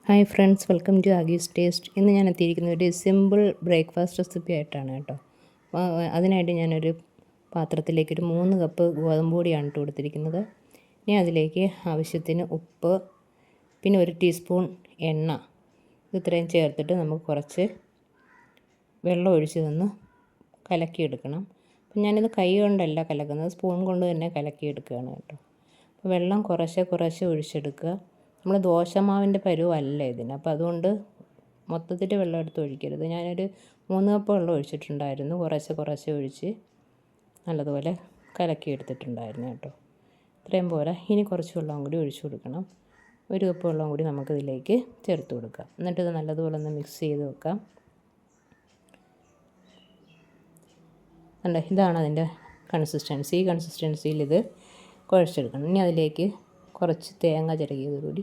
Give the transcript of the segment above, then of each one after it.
Hi friends, welcome to ആഗീസ് taste. ഇന്ന് ഞാൻ എത്തിയിരിക്കുന്നത് ഒരു സിമ്പിൾ ബ്രേക്ക്ഫാസ്റ്റ് റെസിപ്പി ആയിട്ടാണ് കേട്ടോ. അതിനായിട്ട് ഞാനൊരു പാത്രത്തിലേക്ക് ഒരു 3 കപ്പ് ഗോതമ്പ് പൊടിയാണ് ഇട്ട് കൊടുത്തിരിക്കുന്നത്. ഇനി അതിലേക്ക് ആവശ്യത്തിന് ഉപ്പ്, പിന്നെ 1 ടീസ്പൂൺ എണ്ണ, ഇത്രയും ചേർത്തിട്ട് നമുക്ക് കുറച്ച് വെള്ളം ഒഴിച്ച് തന്ന് കലക്കിയെടുക്കണം. അപ്പം ഞാനിത് കൈ കൊണ്ടല്ല കലക്കുന്നത്, സ്പൂൺ കൊണ്ട് തന്നെ കലക്കിയെടുക്കുകയാണ് കേട്ടോ. അപ്പോൾ വെള്ളം കുറേശ്ശെ ഒഴിച്ചെടുക്കുക. നമ്മൾ ദോശമാവിൻ്റെ പരുവല്ല ഇതിന്, അപ്പോൾ അതുകൊണ്ട് മൊത്തത്തിൽ വെള്ളം എടുത്ത് ഒഴിക്കരുത്. ഞാനൊരു 3 കപ്പ് വെള്ളം ഒഴിച്ചിട്ടുണ്ടായിരുന്നു. കുറേശ്ശെ ഒഴിച്ച് നല്ലതുപോലെ കലക്കി എടുത്തിട്ടുണ്ടായിരുന്നു കേട്ടോ. ഇത്രയും പോരാ, ഇനി കുറച്ച് വെള്ളം കൂടി ഒഴിച്ചു കൊടുക്കണം. 1 കപ്പ് വെള്ളം കൂടി നമുക്കിതിലേക്ക് ചേർത്ത് കൊടുക്കാം. എന്നിട്ടിത് നല്ലതുപോലെ ഒന്ന് മിക്സ് ചെയ്ത് വെക്കാം. ഇതാണ് അതിൻ്റെ കൺസിസ്റ്റൻസി. ഈ കൺസിസ്റ്റൻസിയിൽ ഇത് കുഴച്ചെടുക്കണം. ഇനി അതിലേക്ക് കുറച്ച് തേങ്ങ ചിരകിയത് കൂടി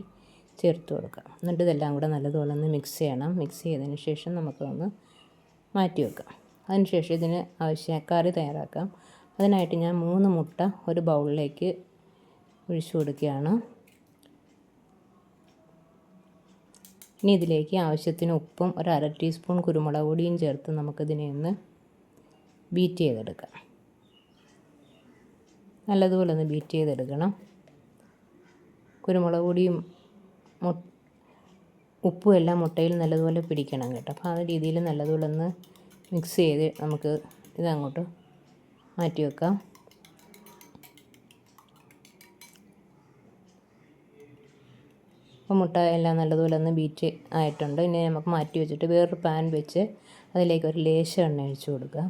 ചേർത്ത് കൊടുക്കാം. എന്നിട്ട് ഇതെല്ലാം കൂടെ നല്ലതുപോലെ ഒന്ന് മിക്സ് ചെയ്യണം. മിക്സ് ചെയ്തതിന് ശേഷം നമുക്കൊന്ന് മാറ്റി വെക്കാം. അതിന് ശേഷം ഇതിന് കറി തയ്യാറാക്കാം. അതിനായിട്ട് ഞാൻ 3 മുട്ട ഒരു ബൗളിലേക്ക് ഒഴിച്ചു കൊടുക്കുകയാണ്. ഇനി ഇതിലേക്ക് ആവശ്യത്തിന് ഉപ്പും 1/2 ടീസ്പൂൺ കുരുമുളക് പൊടിയും ചേർത്ത് നമുക്കിതിനെ ഒന്ന് ബീറ്റ് ചെയ്തെടുക്കാം. നല്ലതുപോലെ ഒന്ന് ബീറ്റ് ചെയ്തെടുക്കണം. കുരുമുളക് പൊടിയും ഉപ്പും എല്ലാം മുട്ടയിൽ നല്ലതുപോലെ പിടിക്കണം കേട്ടോ. അപ്പോൾ ആ രീതിയിൽ നല്ലതുപോലെ ഒന്ന് മിക്സ് ചെയ്ത് നമുക്ക് ഇതങ്ങോട്ട് മാറ്റി വെക്കാം. അപ്പോൾ മുട്ട എല്ലാം നല്ലതുപോലെ ഒന്ന് ബീറ്റ് ആയിട്ടുണ്ട്. ഇനി നമുക്ക് മാറ്റി വെച്ചിട്ട് വേറൊരു പാൻ വെച്ച് അതിലേക്ക് ഒരു ലേശം എണ്ണ ഒഴിച്ച് കൊടുക്കുക.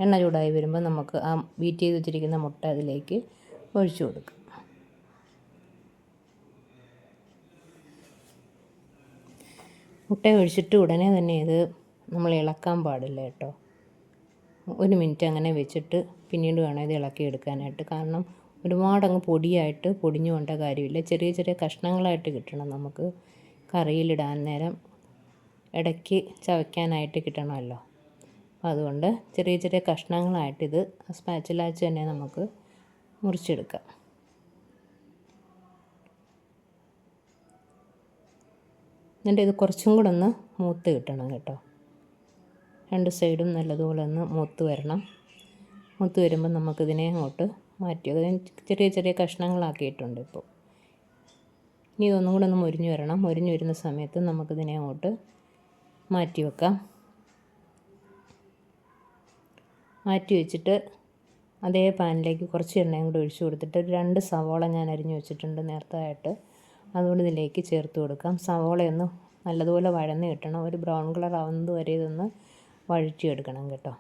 എണ്ണ ചൂടായി വരുമ്പോൾ നമുക്ക് ആ ബീറ്റ് ചെയ്ത് വെച്ചിരിക്കുന്ന മുട്ട അതിലേക്ക് ഒഴിച്ചു കൊടുക്കുക. മുട്ട ഒഴിച്ചിട്ട് ഉടനെ തന്നെ ഇത് നമ്മൾ ഇളക്കാൻ പാടില്ല കേട്ടോ. 1 മിനിറ്റ് അങ്ങനെ വെച്ചിട്ട് പിന്നീട് വേണം ഇത് ഇളക്കിയെടുക്കാനായിട്ട്. കാരണം ഒരുപാടങ്ങ് പൊടിയായിട്ട് പൊടിഞ്ഞു കൊണ്ട കാര്യമില്ല. ചെറിയ കഷ്ണങ്ങളായിട്ട് കിട്ടണം നമുക്ക് കറിയിലിടാൻ നേരം. ഇടയ്ക്ക് ചവയ്ക്കാനായിട്ട് കിട്ടണമല്ലോ. അതുകൊണ്ട് ചെറിയ കഷ്ണങ്ങളായിട്ട് ഇത് സ്പാച്ചില വെച്ച് തന്നെ നമുക്ക് മുറിച്ചെടുക്കാം. എന്നിട്ട് ഇത് കുറച്ചും കൂടെ ഒന്ന് മൂത്ത് കിട്ടണം കേട്ടോ. 2 സൈഡും നല്ലതുപോലെ ഒന്ന് മൂത്ത് വരണം. മൂത്ത് വരുമ്പോൾ നമുക്കിതിനെ അങ്ങോട്ട് മാറ്റി ചെറിയ കഷ്ണങ്ങളാക്കിയിട്ടുണ്ട് ഇപ്പോൾ. ഇനി ഇതൊന്നും കൂടെ ഒന്ന് മൊരിഞ്ഞ് വരണം. മൊരിഞ്ഞ് വരുന്ന സമയത്ത് നമുക്കിതിനെ അങ്ങോട്ട് മാറ്റി വെക്കാം. മാറ്റി വെച്ചിട്ട് അതേ പാനിലേക്ക് കുറച്ച് എണ്ണയും കൂടി ഒഴിച്ച് കൊടുത്തിട്ട് 2 സവാള ഞാൻ അരിഞ്ഞ് വെച്ചിട്ടുണ്ട് നേരത്തായിട്ട്. അതുകൊണ്ട് ഇതിലേക്ക് ചേർത്ത് കൊടുക്കാം. സവാളയൊന്ന് നല്ലതുപോലെ വഴന്ന് കിട്ടണം. ഒരു ബ്രൗൺ കളർ ആവുന്നത് വരെ ഇതൊന്ന് വഴറ്റിയെടുക്കണം കേട്ടോ.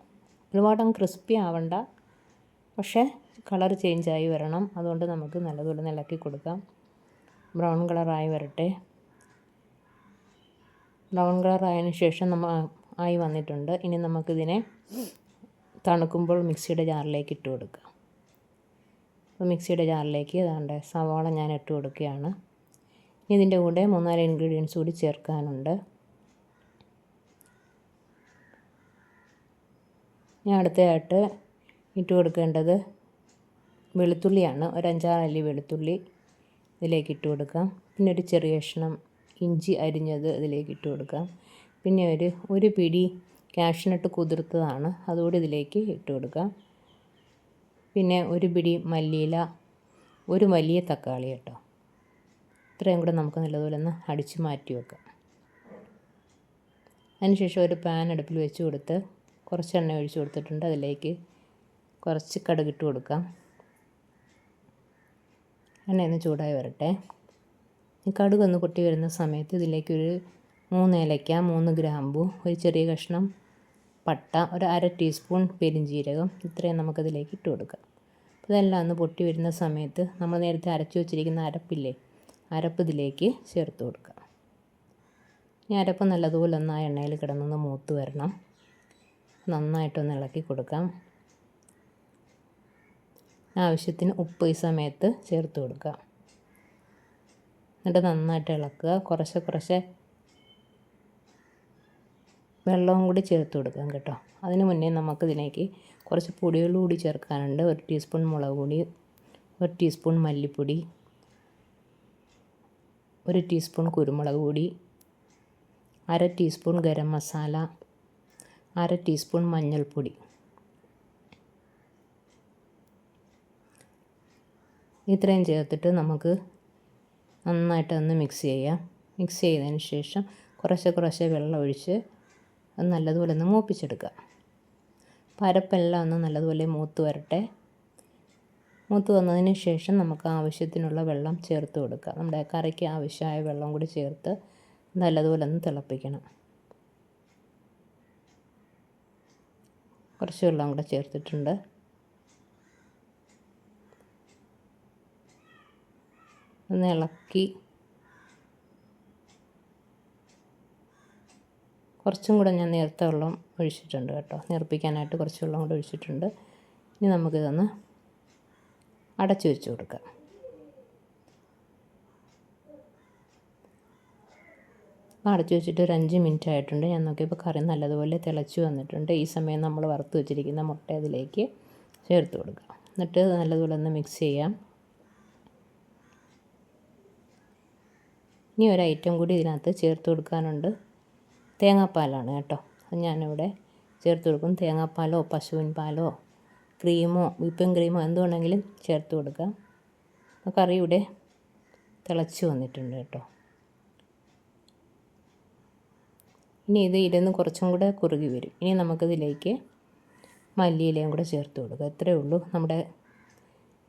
ഒരുപാടങ്ങ് ക്രിസ്പി ആവണ്ട, പക്ഷേ കളർ ചേഞ്ചായി വരണം. അതുകൊണ്ട് നമുക്ക് നല്ലതുപോലെ ഇളക്കി കൊടുക്കാം. ബ്രൗൺ കളറായി വരട്ടെ. ബ്രൗൺ കളറായതിന് ശേഷം ആയി വന്നിട്ടുണ്ട്. ഇനി നമുക്കിതിനെ തണുക്കുമ്പോൾ മിക്സിയുടെ ജാറിലേക്ക് ഇട്ട് കൊടുക്കാം. അപ്പോൾ മിക്സിയുടെ ജാറിലേക്ക് ഇതാണ്ട് സവാള ഞാൻ ഇട്ട് കൊടുക്കുകയാണ്. ഇതിൻ്റെ കൂടെ 3-4 ഇൻഗ്രീഡിയൻസ് കൂടി ചേർക്കാനുണ്ട്. ഞാൻ അടുത്തതായിട്ട് ഇട്ട് കൊടുക്കേണ്ടത് വെളുത്തുള്ളിയാണ്. ഒരു 5-6 അല്ലി വെളുത്തുള്ളി ഇതിലേക്ക് ഇട്ട് കൊടുക്കാം. പിന്നെ ഒരു ചെറിയ കഷ്ണം ഇഞ്ചി അരിഞ്ഞത് ഇതിലേക്ക് ഇട്ട് കൊടുക്കാം. പിന്നെ ഒരു പിടി കാഷ്നട്ട് കുതിർത്തതാണ്, അതുകൂടി ഇതിലേക്ക് ഇട്ട് കൊടുക്കാം. പിന്നെ ഒരു പിടി മല്ലിയില, ഒരു വലിയ തക്കാളി കേട്ടോ. ഇത്രയും കൂടെ നമുക്ക് നല്ലതുപോലെ ഒന്ന് അടിച്ച് മാറ്റി വെക്കാം. അതിനുശേഷം ഒരു പാൻ അടുപ്പിൽ വെച്ച് കൊടുത്ത് കുറച്ച് എണ്ണ ഒഴിച്ച് കൊടുത്തിട്ടുണ്ട്. അതിലേക്ക് കുറച്ച് കടുകിട്ട് കൊടുക്കാം. എണ്ണയൊന്ന് ചൂടായി വരട്ടെ. ഈ കടുകൊന്ന് പൊട്ടി വരുന്ന സമയത്ത് ഇതിലേക്കൊരു 3 ഏലയ്ക്ക, 3 ഗ്രാമ്പു, ഒരു ചെറിയ കഷ്ണം പട്ട, ഒരു 1/2 ടീസ്പൂൺ പെരിഞ്ജീരകം, ഇത്രയും നമുക്കതിലേക്ക് ഇട്ട് കൊടുക്കാം. അപ്പോൾ ഇതെല്ലാം ഒന്ന് പൊട്ടി വരുന്ന സമയത്ത് നമ്മൾ നേരത്തെ അരച്ച് വെച്ചിരിക്കുന്ന അരപ്പ് ഇതിലേക്ക് ചേർത്ത് കൊടുക്കുക. ഈ അരപ്പ് നല്ലതുപോലെ ഒന്ന് ആ എണ്ണയിൽ കിടന്നൊന്ന് മൂത്ത് വരണം. നന്നായിട്ടൊന്ന് ഇളക്കി കൊടുക്കാം. ആവശ്യത്തിന് ഉപ്പ് ഈ സമയത്ത് ചേർത്ത് കൊടുക്കുക. എന്നിട്ട് നന്നായിട്ട് ഇളക്കുക. കുറച്ച് വെള്ളവും കൂടി ചേർത്ത് കൊടുക്കാം കേട്ടോ. അതിന് മുന്നേ നമുക്കിതിലേക്ക് കുറച്ച് പൊടികൾ കൂടി ചേർക്കാനുണ്ട്. 1 ടീസ്പൂൺ മുളക് പൊടി, 1 ടീസ്പൂൺ മല്ലിപ്പൊടി, 1 ടീസ്പൂൺ കുരുമുളക് പൊടി, 1/2 ടീസ്പൂൺ ഗരം മസാല, 1/2 ടീസ്പൂൺ മഞ്ഞൾപ്പൊടി. ഇത്രയും ചേർത്തിട്ട് നമുക്ക് നന്നായിട്ടൊന്ന് മിക്സ് ചെയ്യാം. മിക്സ് ചെയ്തതിന് ശേഷം കുറേശ്ശെ വെള്ളം ഒഴിച്ച് അത് നല്ലതുപോലെ ഒന്ന് മൂപ്പിച്ചെടുക്കുക. അരപ്പെല്ലാം ഒന്ന് നല്ലതുപോലെ മൂത്ത് വരട്ടെ. മൂത്ത് വന്നതിന് ശേഷം നമുക്ക് ആവശ്യത്തിനുള്ള വെള്ളം ചേർത്ത് കൊടുക്കുക. നമ്മുടെ കറിക്ക് ആവശ്യമായ വെള്ളം കൂടി ചേർത്ത് നല്ലതുപോലെ ഒന്ന് തിളപ്പിക്കണം. കുറച്ച് വെള്ളം കൂടെ ചേർത്തിട്ടുണ്ട്. ഒന്ന് ഇളക്കി കുറച്ചും കൂടെ ഞാൻ നേരത്തെ വെള്ളം ഒഴിച്ചിട്ടുണ്ട് കേട്ടോ. നേർപ്പിക്കാനായിട്ട് കുറച്ച് വെള്ളം കൂടെ ഒഴിച്ചിട്ടുണ്ട്. ഇനി നമുക്കിതൊന്ന് അടച്ചു വെച്ച് കൊടുക്കാം. അടച്ചു വെച്ചിട്ട് ഒരു 5 മിനിറ്റ് ആയിട്ടുണ്ട്. ഞാൻ നോക്കിയപ്പോൾ കറി നല്ലതുപോലെ തിളച്ച് വന്നിട്ടുണ്ട്. ഈ സമയം നമ്മൾ വറുത്ത് വെച്ചിരിക്കുന്ന മുട്ട അതിലേക്ക് ചേർത്ത് കൊടുക്കാം. എന്നിട്ട് നല്ലതുപോലെ ഒന്ന് മിക്സ് ചെയ്യാം. ഇനി ഒരു ഐറ്റം കൂടി ഇതിനകത്ത് ചേർത്ത് കൊടുക്കാനുണ്ട്. തേങ്ങാപ്പാലാണ് കേട്ടോ. അത് ഞാനിവിടെ ചേർത്ത് കൊടുക്കും. തേങ്ങാപ്പാലോ പശുവിൻ പാലോ ക്രീമോ വിപ്പിംഗ് ക്രീമോ എന്തുവേണമെങ്കിലും ചേർത്ത് കൊടുക്കാം. കറി ഇവിടെ തിളച്ച് വന്നിട്ടുണ്ട് കേട്ടോ. ഇനി ഇത് ഇരുന്ന് കുറച്ചും കൂടെ കുറുകി വരും. ഇനി നമുക്കിതിലേക്ക് മല്ലിയിലയും കൂടെ ചേർത്ത് കൊടുക്കുക. ഇത്രയേ ഉള്ളൂ. നമ്മുടെ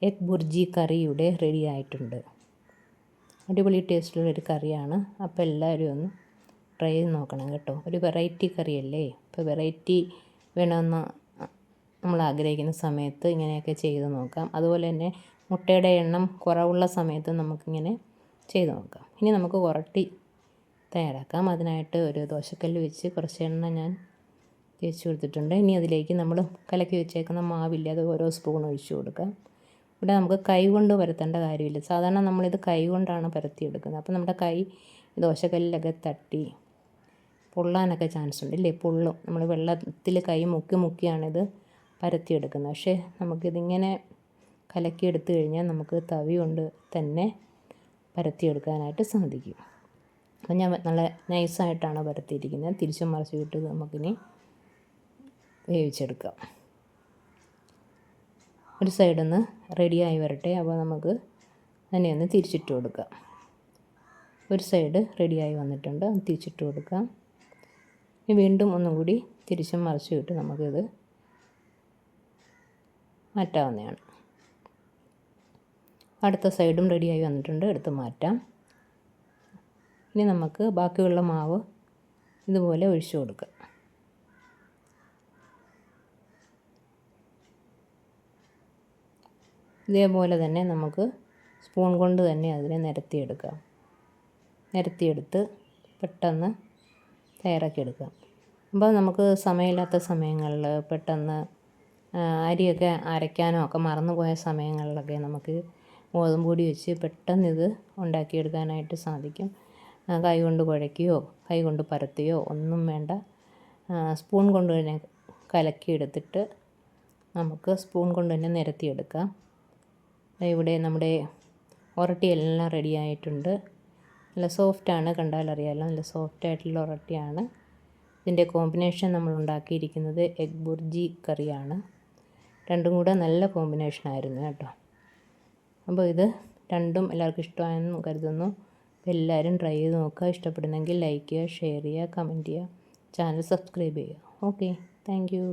എഗ് ബുർജി കറി ഇവിടെ റെഡി ആയിട്ടുണ്ട്. അടിപൊളി ടേസ്റ്റുള്ളൊരു കറിയാണ്. അപ്പോൾ എല്ലാവരും ഒന്ന് ട്രൈ ചെയ്ത് നോക്കണം കേട്ടോ. ഒരു വെറൈറ്റി കറിയല്ലേ. ഇപ്പോൾ വെറൈറ്റി വേണമെന്ന് നമ്മൾ ആഗ്രഹിക്കുന്ന സമയത്ത് ഇങ്ങനെയൊക്കെ ചെയ്ത് നോക്കാം. അതുപോലെ തന്നെ മുട്ടയുടെ എണ്ണം കുറവുള്ള സമയത്ത് നമുക്കിങ്ങനെ ചെയ്ത് നോക്കാം. ഇനി നമുക്ക് ഉരട്ടി തയ്യാറാക്കാം. അതിനായിട്ട് ഒരു ദോശക്കല്ല് വെച്ച് കുറച്ച് എണ്ണ ഞാൻ തേച്ച് കൊടുത്തിട്ടുണ്ട്. ഇനി അതിലേക്ക് നമ്മൾ കലക്കി വെച്ചേക്കുന്ന മാവില്ല, അത് ഓരോ സ്പൂൺ ഒഴിച്ച് കൊടുക്കാം. ഇവിടെ നമുക്ക് കൈ കൊണ്ട് പരത്തേണ്ട കാര്യമില്ല. സാധാരണ നമ്മളിത് കൈ കൊണ്ടാണ് പരത്തിയെടുക്കുന്നത്. അപ്പോൾ നമ്മുടെ കൈ ദോശക്കല്ലിലൊക്കെ തട്ടി പൊള്ളാനൊക്കെ ചാൻസ് ഉണ്ട് ഇല്ലേ. പൊള്ളും. നമ്മൾ വെള്ളത്തിൽ കൈ മുക്കിയാണിത് പരത്തിയെടുക്കുന്നത്. പക്ഷേ നമുക്കിതിങ്ങനെ കലക്കിയെടുത്ത് കഴിഞ്ഞാൽ നമുക്ക് തവി കൊണ്ട് തന്നെ പരത്തിയെടുക്കാനായിട്ട് സാധിക്കും. അപ്പോൾ ഞാൻ നല്ല നൈസായിട്ടാണ് പരത്തിയിരിക്കുന്നത്. തിരിച്ചും മറിച്ച് വിട്ട് നമുക്കിനി വേവിച്ചെടുക്കാം. ഒരു സൈഡൊന്ന് റെഡിയായി വരട്ടെ. അപ്പോൾ നമുക്ക് അതിനെ ഒന്ന് തിരിച്ചിട്ട് കൊടുക്കാം. ഒരു സൈഡ് റെഡിയായി വന്നിട്ടുണ്ട്. അത് തിരിച്ചിട്ട് കൊടുക്കാം. ഇനി വീണ്ടും ഒന്നും കൂടി തിരിച്ചും മറിച്ച് വിട്ട് നമുക്കിത് മാറ്റാവുന്നതാണ്. അടുത്ത സൈഡും റെഡിയായി വന്നിട്ടുണ്ട്. എടുത്ത് മാറ്റാം. ഇനി നമുക്ക് ബാക്കിയുള്ള മാവ് ഇതുപോലെ ഒഴിച്ചു കൊടുക്കാം. ഇതേപോലെ തന്നെ നമുക്ക് സ്പൂൺ കൊണ്ട് തന്നെ അതിനെ നിരത്തിയെടുക്കാം. നിരത്തിയെടുത്ത് പെട്ടെന്ന് തയ്യാറാക്കിയെടുക്കാം. അപ്പോൾ നമുക്ക് സമയമില്ലാത്ത സമയങ്ങളിൽ പെട്ടെന്ന് അരിയൊക്കെ അരയ്ക്കാനോ ഒക്കെ മറന്നുപോയ സമയങ്ങളിലൊക്കെ നമുക്ക് ഗോതമ്പ് പൊടി വെച്ച് പെട്ടെന്ന് ഇത് ഉണ്ടാക്കിയെടുക്കാനായിട്ട് സാധിക്കും. കൈ കൊണ്ട് കുഴയ്ക്കുകയോ കൈ കൊണ്ട് പരത്തുകയോ ഒന്നും വേണ്ട. സ്പൂൺ കൊണ്ട് തന്നെ കലക്കിയെടുത്തിട്ട് നമുക്ക് സ്പൂൺ കൊണ്ട് തന്നെ നിരത്തിയെടുക്കാം. ഇവിടെ നമ്മുടെ ഉരട്ടിയെല്ലാം റെഡി ആയിട്ടുണ്ട്. നല്ല സോഫ്റ്റാണ്, കണ്ടാലറിയാമല്ലോ. നല്ല സോഫ്റ്റായിട്ടുള്ള ഉരട്ടിയാണ്. ഇതിൻ്റെ കോമ്പിനേഷൻ നമ്മൾ ഉണ്ടാക്കിയിരിക്കുന്നത് എഗ് ബുർജി കറിയാണ്. രണ്ടും കൂടെ നല്ല കോമ്പിനേഷനായിരുന്നു കേട്ടോ. അപ്പോൾ ഇത് രണ്ടും എല്ലാവർക്കും ഇഷ്ടമായെന്ന് കരുതുന്നു. എല്ലാവരും ട്രൈ ചെയ്ത് നോക്കുക. ഇഷ്ടപ്പെടുന്നെങ്കിൽ ലൈക്ക് ചെയ്യുക, ഷെയർ ചെയ്യുക, കമൻറ്റ് ചെയ്യുക, ചാനൽ സബ്സ്ക്രൈബ് ചെയ്യുക. Okay, thank you.